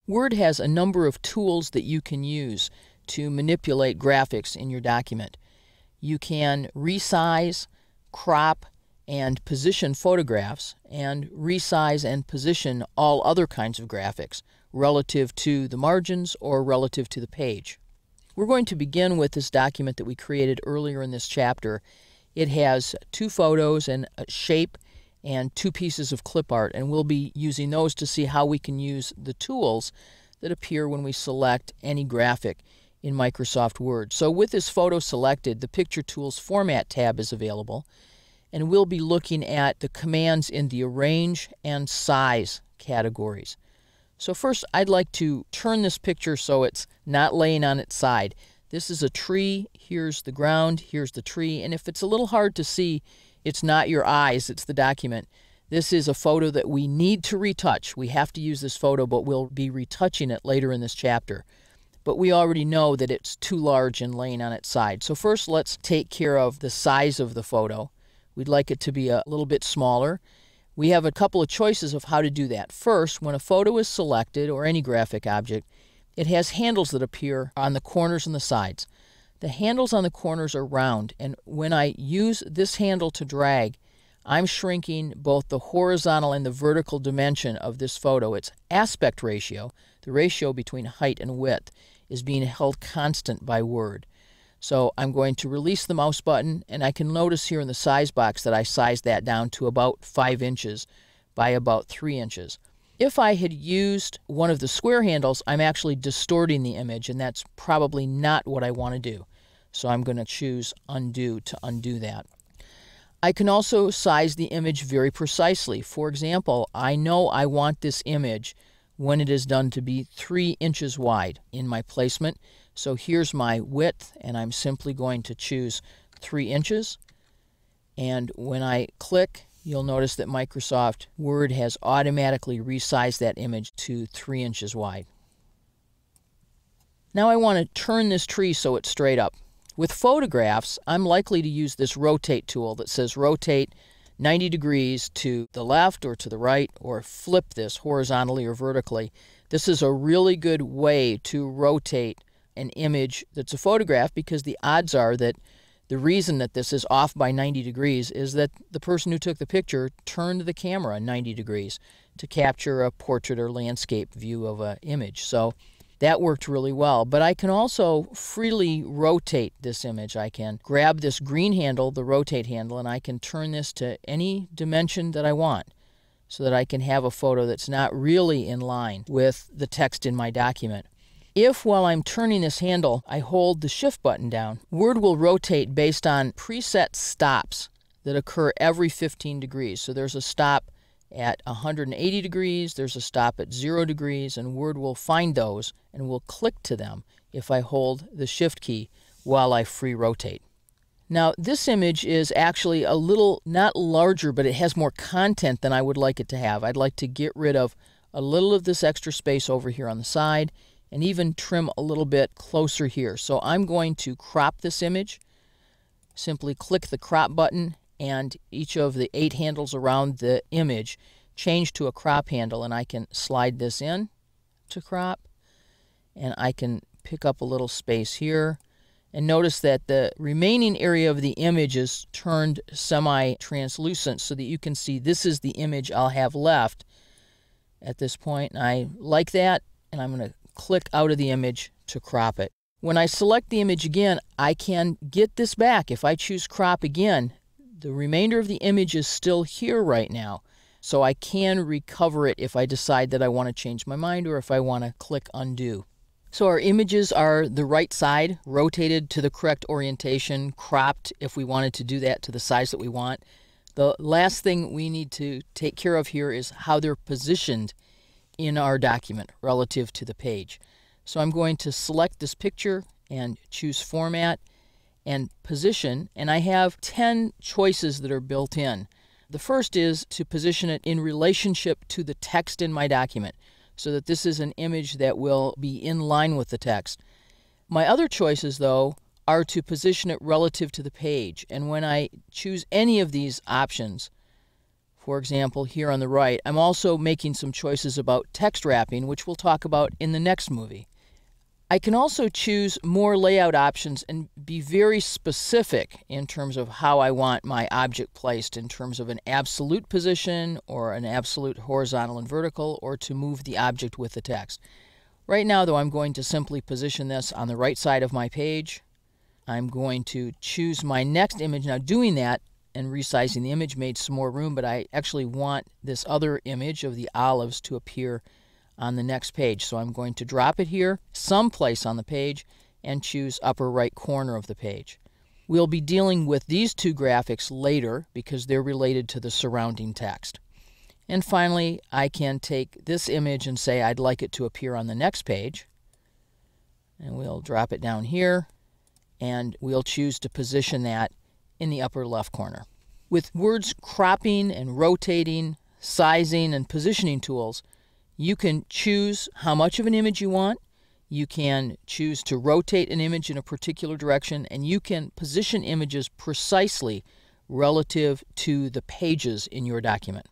Word has a number of tools that you can use to manipulate graphics in your document. You can resize, crop, and position photographs, and resize and position all other kinds of graphics relative to the margins or relative to the page. We're going to begin with this document that we created earlier in this chapter. It has 2 photos and a shape and 2 pieces of clip art, and we'll be using those to see how we can use the tools that appear when we select any graphic in Microsoft Word. So with this photo selected, the Picture Tools Format tab is available, and we'll be looking at the commands in the Arrange and Size categories. So first, I'd like to turn this picture so it's not laying on its side. This is a tree, here's the ground, here's the tree, and if it's a little hard to see, it's not your eyes, it's the document. This is a photo that we need to retouch. We have to use this photo, but we'll be retouching it later in this chapter. But we already know that it's too large and laying on its side. So first, let's take care of the size of the photo. We'd like it to be a little bit smaller. We have a couple of choices of how to do that. First, when a photo is selected, or any graphic object, it has handles that appear on the corners and the sides. The handles on the corners are round, and when I use this handle to drag, I'm shrinking both the horizontal and the vertical dimension of this photo. Its aspect ratio, the ratio between height and width, is being held constant by Word. So I'm going to release the mouse button, and I can notice here in the size box that I sized that down to about 5 inches by about 3 inches. If I had used one of the square handles, I'm actually distorting the image, and that's probably not what I want to do. So I'm going to choose Undo to undo that. I can also size the image very precisely. For example, I know I want this image, when it is done, to be 3 inches wide in my placement. So here's my width, and I'm simply going to choose 3 inches. And when I click, you'll notice that Microsoft Word has automatically resized that image to 3 inches wide. Now I want to turn this tree so it's straight up. With photographs, I'm likely to use this rotate tool that says rotate 90 degrees to the left or to the right, or flip this horizontally or vertically. This is a really good way to rotate an image that's a photograph, because the odds are that the reason that this is off by 90 degrees is that the person who took the picture turned the camera 90 degrees to capture a portrait or landscape view of an image. So that worked really well. But I can also freely rotate this image. I can grab this green handle, the rotate handle, and I can turn this to any dimension that I want, so that I can have a photo that's not really in line with the text in my document. If, while I'm turning this handle, I hold the Shift button down, Word will rotate based on preset stops that occur every 15 degrees. So there's a stop at 180 degrees, there's a stop at 0 degrees, and Word will find those and will click to them if I hold the Shift key while I free rotate. Now this image is actually a little, not larger, but it has more content than I would like it to have. I'd like to get rid of a little of this extra space over here on the side, and even trim a little bit closer here. So I'm going to crop this image. Simply click the crop button, and each of the 8 handles around the image change to a crop handle, and I can slide this in to crop, and I can pick up a little space here. And notice that the remaining area of the image is turned semi-translucent so that you can see this is the image I'll have left at this point. And I like that, and I'm going to click out of the image to crop it. When I select the image again, I can get this back. If I choose crop again, the remainder of the image is still here right now. So I can recover it if I decide that I want to change my mind, or if I want to click undo. So our images are the right side, rotated to the correct orientation, cropped if we wanted to do that to the size that we want. The last thing we need to take care of here is how they're positioned in our document relative to the page. So I'm going to select this picture and choose Format and Position, and I have 10 choices that are built in. The first is to position it in relationship to the text in my document, so that this is an image that will be in line with the text. My other choices, though, are to position it relative to the page, and when I choose any of these options, for example, here on the right, I'm also making some choices about text wrapping, which we'll talk about in the next movie. I can also choose more layout options and be very specific in terms of how I want my object placed, in terms of an absolute position or an absolute horizontal and vertical, or to move the object with the text. Right now, though, I'm going to simply position this on the right side of my page. I'm going to choose my next image. Now, doing that and resizing the image made some more room, but I actually want this other image of the olives to appear on the next page. So I'm going to drop it here, someplace on the page, and choose upper right corner of the page. We'll be dealing with these two graphics later because they're related to the surrounding text. And finally, I can take this image and say I'd like it to appear on the next page. And we'll drop it down here, and we'll choose to position that in the upper left corner. With words cropping and rotating, sizing, and positioning tools, you can choose how much of an image you want. You can choose to rotate an image in a particular direction, and you can position images precisely relative to the pages in your document.